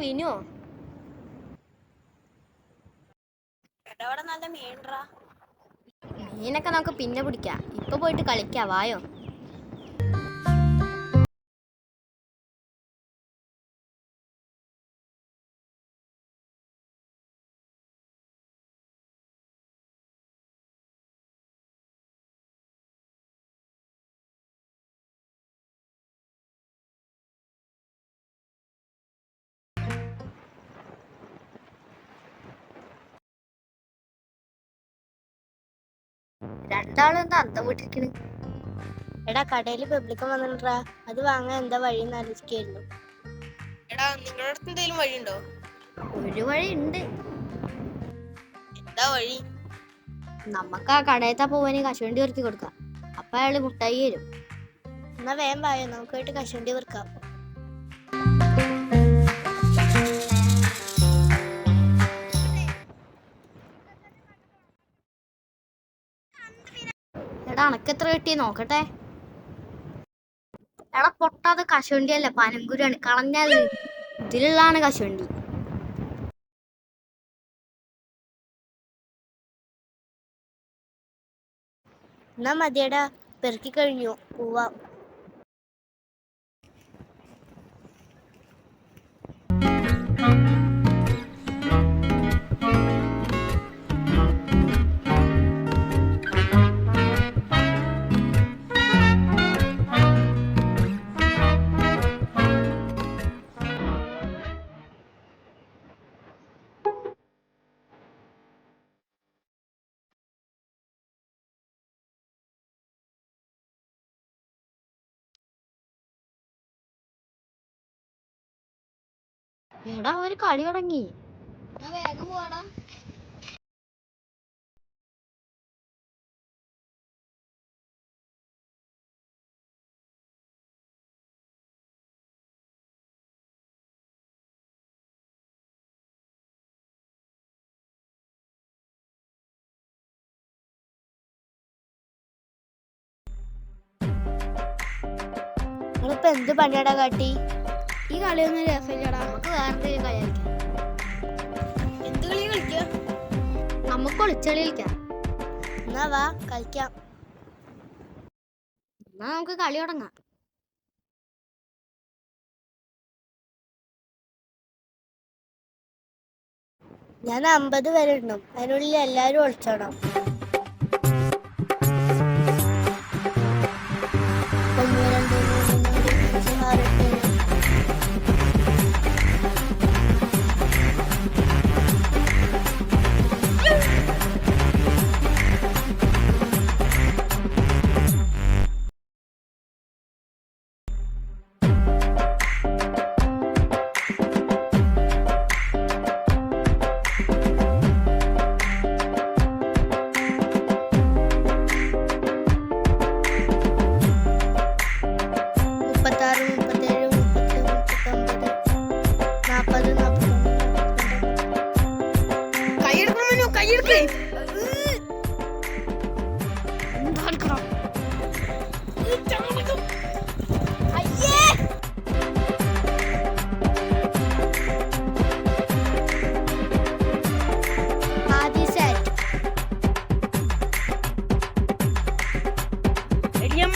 വിനോ അവിടെ നല്ല മീൻറാ. മീനൊക്കെ നമുക്ക് പിന്നെ പിടിക്കാം. ഇപ്പൊ പോയിട്ട് കളിക്കാം, വായോ. രണ്ടാളും എന്താ അന്തം വിട്ടിരിക്കണ്? എടാ കടയിൽ പബ്ലിക്കം വന്നിട്ടാ, അത് വാങ്ങാൻ എന്താ വഴിന്ന് ആലോചിക്കായിരുന്നു. എടാ നിങ്ങളുടെ അടുത്ത് എന്തെങ്കിലും വഴിയുണ്ടോ? ഒരു വഴി ഉണ്ട്. എന്താ വഴി? നമുക്ക് ആ കടയത്താ പോവാന് കശുവണ്ടി പെറുക്കി കൊടുക്കാം. അപ്പൊ അയാള് മുട്ടായി തരും. എന്നാ വേഗം വായോ, നമുക്ക് പോയിട്ട് കശുവണ്ടി പെറുക്കാം. എടാ അണക്കെത്ര കിട്ടി നോക്കട്ടെ. എടാ പൊട്ടാതെ കശുവണ്ടി അല്ല, പനങ്കുരാണ്. കളഞ്ഞത് ഇതിലുള്ളതാണ് കശുവണ്ടി. എന്നാ മതിയടാ, പെറുക്കി കഴിഞ്ഞു, പോവാം. എടാ ഒരു കളി തുടങ്ങി. വേഗം പോടാ. നിങ്ങളിപ്പോ എന്ത് പണിയാടാ കാട്ടി? ഈ കളിയൊന്നും രസമില്ലടാ, നമുക്ക് വേറെ കളി കളിക്കാം. എന്ത് കളി കളിക്കുക? നമുക്ക് ഒളിച്ചളി കളിക്കാം. എന്നാ വാ കളിക്കാം. എന്നാ നമുക്ക് കളി തുടങ്ങാം. ഞാൻ 50 വരെ ഇടണം, അതിനുള്ളിൽ എല്ലാരും ഒളിച്ചോണം. ഒന്ന് രണ്ട് മൂന്ന് നാല് അഞ്ച് ആറ് എട്ട്.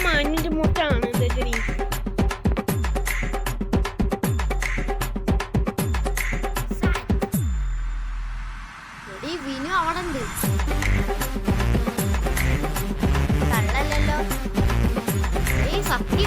മാനിന്റെ മുട്ടാണ് ഇതെടി. വിനു അവിടെ ഉണ്ട്. കള്ളല്ലോ, സത്യ.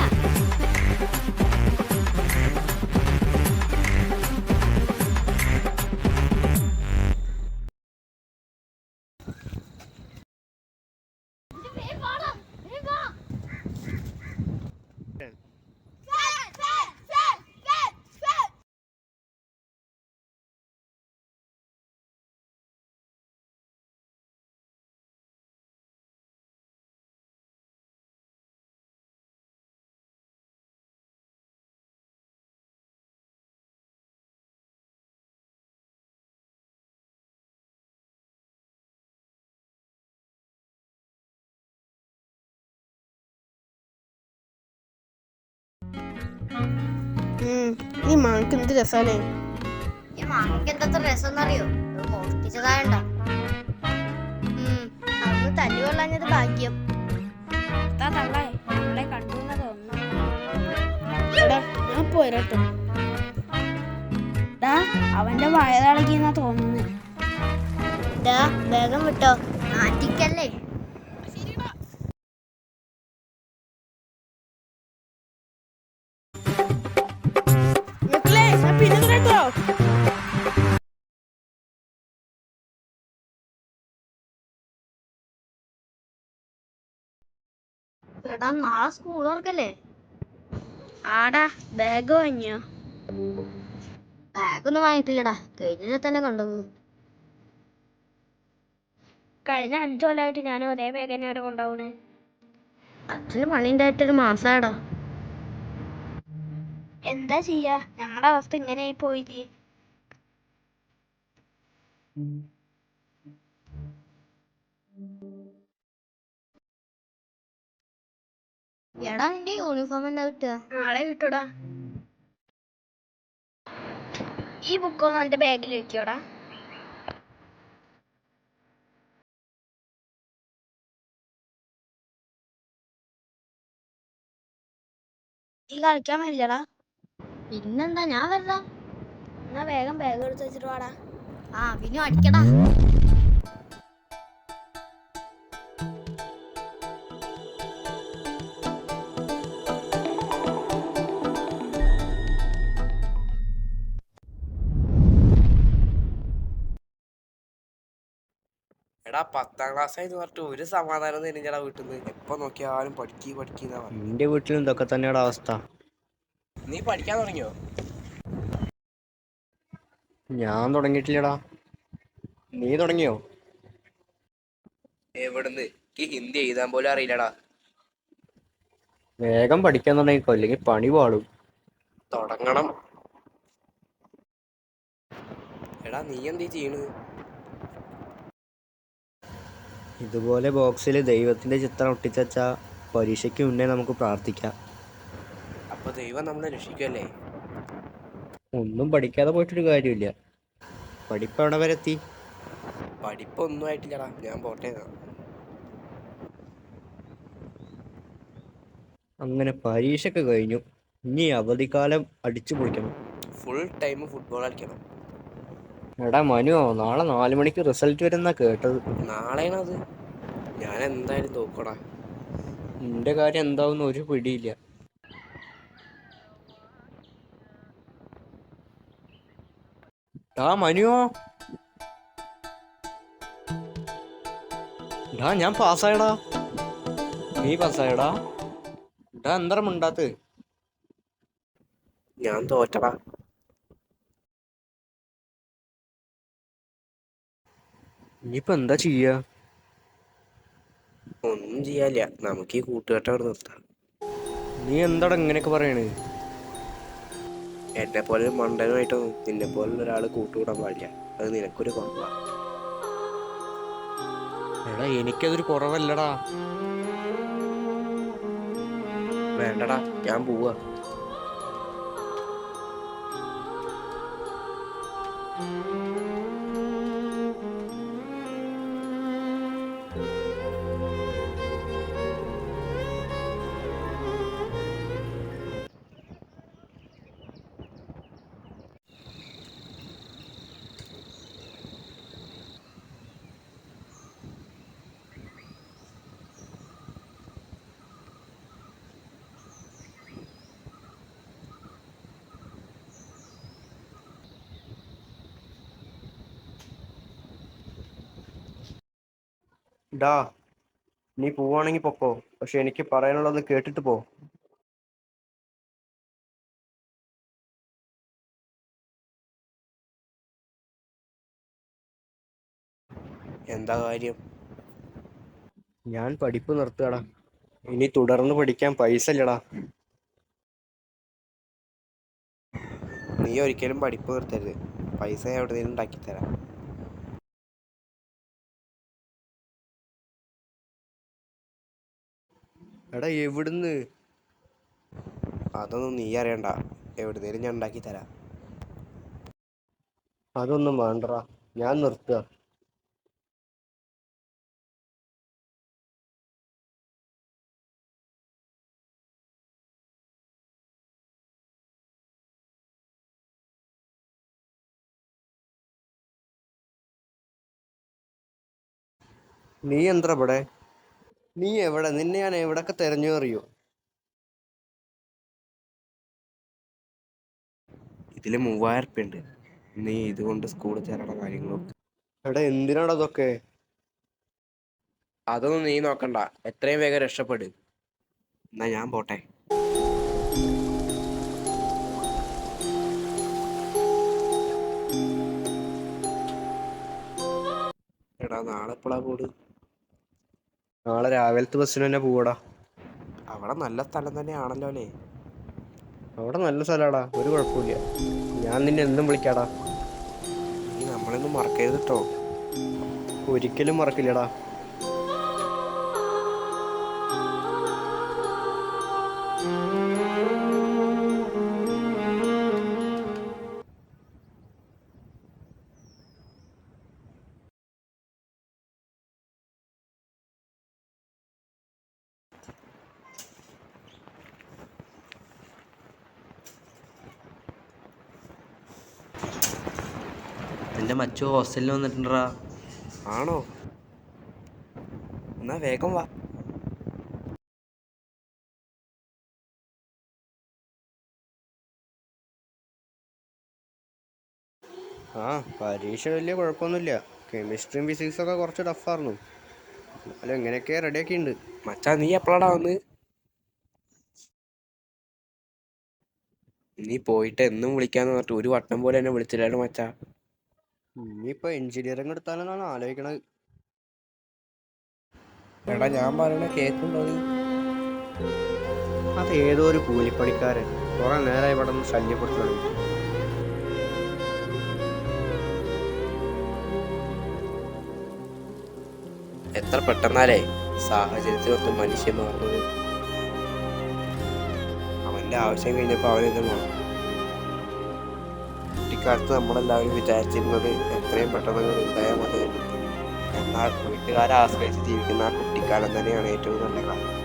ഈ മാങ്ങക്ക് എന്ത് രസാലേ. പക്ഷെ മാങ്ങയ്ക്ക് എന്തത്ര രസം അറിയോ? മോഷ്ടിച്ചതായണ്ട. അന്ന് തല്ലു കൊള്ളാഞ്ഞത് ഭാഗ്യം. തള്ളേ നമ്മളെ കണ്ടു എന്നാ തോന്നുന്നു. എടാ ഞാൻ പോരാട്ടോ. അവന്റെ വയറിളകിന്നാ തോന്നുന്നത്. വേഗം വിട്ടോ. നാറ്റിക്കല്ലേ. പിന്നെ കേട്ടോ. എടാ നാളെ സ്കൂൾ തുറക്കല്ലേ? ആടാ ബാഗ് വാങ്ങിയോ? ബാഗൊന്നും വാങ്ങിയിട്ടില്ലടാ, കഴിഞ്ഞ തന്നെ കൊണ്ടുവന്നു. കഴിഞ്ഞ 5 കൊല്ലമായിട്ട് ഞാൻ ഒരേ ബാഗ് തന്നെയാണ് കൊണ്ടുപോകണേ. അച്ഛന് പണി ഉണ്ടായിട്ടൊരു മാസമായടാ. എന്താ ചെയ്യാ, ഞങ്ങളുടെ അവസ്ഥ ഇങ്ങനെയായി പോയില്ലേ. എടാ നിന്റെ യൂണിഫോം എന്താ കിട്ടുക? നാളെ കിട്ടൂടാ. ഈ ബുക്കൊന്നും എന്റെ ബാഗിൽ വെക്കോടാ. ഈ കളിക്കാൻ വരില്ലടാ. പിന്നെന്താ, ഞാൻ വരാം. എന്നാ വേഗം ബാഗ് എടുത്ത് വെച്ചിട്ട് വാടാ. പിന്നെ അടിക്കടാ. എടാ 10ാം ക്ലാസ് ആയെന്ന് പറഞ്ഞിട്ട് ഒരു സമാധാനം തന്നെയാ വീട്ടിൽ നിന്ന്. എപ്പോ നോക്കിയാലും പഠിക്കുന്ന പറഞ്ഞു. നിന്റെ വീട്ടിലും ഇതൊക്കെ തന്നെയാണ് അവസ്ഥ. നീ പഠിക്കാൻ തുടങ്ങിയോ? ഞാൻ തുടങ്ങിയിട്ടില്ലടാ. നീ തുടങ്ങിയോ? എവിടുന്ന്? എനിക്ക് ഹിന്ദി എഴുതാൻ പോലും അറിയില്ലടാ. വേഗം പഠിക്കാൻ തുടങ്ങിക്കോ, അല്ലെങ്കിൽ പണി പാടും. തുടങ്ങണം. എടാ നീ എന്തീ ചെയ്യണത്? ഇതുപോലെ ബോക്സിൽ ദൈവത്തിന്റെ ചിത്രം ഒട്ടിച്ചാ പരീക്ഷയ്ക്ക് മുന്നേ നമുക്ക് പ്രാർത്ഥിക്കാം. അപ്പൊ ദൈവം നമ്മളെ രക്ഷിക്കല്ലേ? ഒന്നും പഠിക്കാതെ പോയിട്ടൊരു കാര്യമില്ല. പഠിപ്പ് എവിടെ വരെ എത്തി? പഠിപ്പൊന്നും ആയിട്ടില്ലടാ, ഞാൻ പോട്ടെ. അങ്ങനെ പരീക്ഷയൊക്കെ കഴിഞ്ഞു. ഇനി അവധിക്കാലം അടിച്ചു പൊളിക്കണം. ഫുൾ ടൈം ഫുട്ബോൾ കളിക്കണം. എടാ മനുവോ, നാളെ 4 മണിക്ക് റിസൾട്ട് വരുന്നാ കേട്ടത്. നാളെയാണത്? ഞാൻ എന്തായാലും തോക്കടാ. നിന്റെ കാര്യം എന്താവുന്ന ഒരു പിടിയില്ല. മനുവോ, ഞാൻ പാസ്സായടാ. നീ പാസ്സായടാ? എന്താ മിണ്ടാത്ത്? ഞാൻ തോറ്റടാ. ഇനിയിപ്പോ എന്താ ചെയ്യാ? ഒന്നും ചെയ്യാനില്ല, നമുക്ക് ഈ കൂട്ടുകെട്ട് അവിടെ നിർത്താം. നീ എന്താടാ ഇങ്ങനെയൊക്കെ പറയണേ? എന്നെ പോലെ മണ്ടനുമായിട്ടൊന്നും നിന്നെ പോലെ ഒരാൾ കൂട്ടുകൂടാൻ പാടില്ല. അത് നിനക്കൊരു കുറവാണ്. എടാ എനിക്കതൊരു കുറവല്ലടാ. വേണ്ടടാ, ഞാൻ പോവാ. ഡാ, നീ പോവാണെങ്കി പൊക്കോ, പക്ഷെ എനിക്ക് പറയാനുള്ളത് കേട്ടിട്ട് പോ. എന്താ കാര്യം? ഞാൻ പഠിപ്പ് നിർത്തുകടാ. ഇനി തുടർന്ന് പഠിക്കാൻ പൈസ ഇല്ലടാ. നീ ഒരിക്കലും പഠിപ്പ് നിർത്തരുത്. പൈസ ഞാൻ എവിടെയെങ്കിലും ഉണ്ടാക്കിത്തരാം. എടാ എവിടുന്ന്? അതൊന്നും നീ അറിയണ്ട, എവിടുന്നേലും ഞാൻ ഉണ്ടാക്കി തരാം. അതൊന്നും വേണ്ടടാ, ഞാൻ നിർത്തുക. നീ എന്താ ഇവിടെ? നീ എവിടെ? നിന്നെ ഞാൻ എവിടൊക്കെ തെരഞ്ഞു അറിയോ? ഇതില് 3000 ഉറുപ്പ്യ ഉണ്ട്. നീ ഇതുകൊണ്ട് സ്കൂളിൽ ചേരാനുള്ള കാര്യങ്ങളൊക്കെ. എടാ എന്തിനാടാ അതൊക്കെ? അതൊന്നും നീ നോക്കണ്ട, എത്രയും വേഗം രക്ഷപ്പെട്. എന്നാ ഞാൻ പോട്ടെ. എടാ നാളെ എപ്പോഴാ പോട്? നാളെ രാവിലത്തെ ബസ്സിന് തന്നെ പോവടാ. അവിടെ നല്ല സ്ഥലം തന്നെയാണല്ലോ അല്ലേ? അവിടെ നല്ല സ്ഥലമാടാ, ഒരു കുഴപ്പമില്ല. ഞാൻ നിന്നെ എന്നും വിളിക്കാടാ. നീ നമ്മളൊന്നും മറക്കരുത് കേട്ടോ. ഒരിക്കലും മറക്കില്ലടാ. എൻ്റെ മച്ചു ഹോസ്റ്റലിൽ വന്നിട്ടുണ്ടാ. ആണോ? എന്നാ വേഗം വാ. ആ, പരീക്ഷ വലിയ കുഴപ്പമൊന്നുമില്ല. കെമിസ്ട്രിയും ഫിസിക്സൊക്കെ കുറച്ച് ടഫായിരുന്നു. എന്നാലും എങ്ങനെയൊക്കെ റെഡിയാക്കിയിട്ടുണ്ട്. മച്ചാ നീ എപ്പോഴാടാ വന്ന്? നീ പോയിട്ട് എന്നും വിളിക്കാന്ന് പറഞ്ഞിട്ട് ഒരു വട്ടം പോലെ എന്നെ വിളിച്ചില്ലായിരുന്നു മച്ചാ. ഇനിയിപ്പോൾ എഞ്ചിനീയറിംഗ് എടുത്താലെന്നാണ് ആലോചിക്കണത്. എടാ ഞാൻ പറയണ കേൾക്കുണ്ടോ നീ? അത് ഏതോ ഒരു കൂലിപ്പണിക്കാരൻ കുറെ നേരമായി ഇവിടെ നിന്ന് ശല്യപ്പെടുത്തണം. എത്ര പെട്ടെന്നാലേ സാഹചര്യത്തിനൊത്ത് മനുഷ്യൻ മാറുന്നത്. അവന്റെ ആവശ്യം കഴിഞ്ഞപ്പോൾ അവനെന്നെ മാറും. കുട്ടിക്കാലത്ത് നമ്മളെല്ലാവരും വിചാരിച്ചിരുന്നത് എത്രയും പെട്ടെന്ന് ഉണ്ടായാൽ മതി. എന്നാൽ വീട്ടുകാരെ ആശ്രയിച്ച് ജീവിക്കുന്ന ആ കുട്ടിക്കാലം തന്നെയാണ് ഏറ്റവും നല്ല കാലം.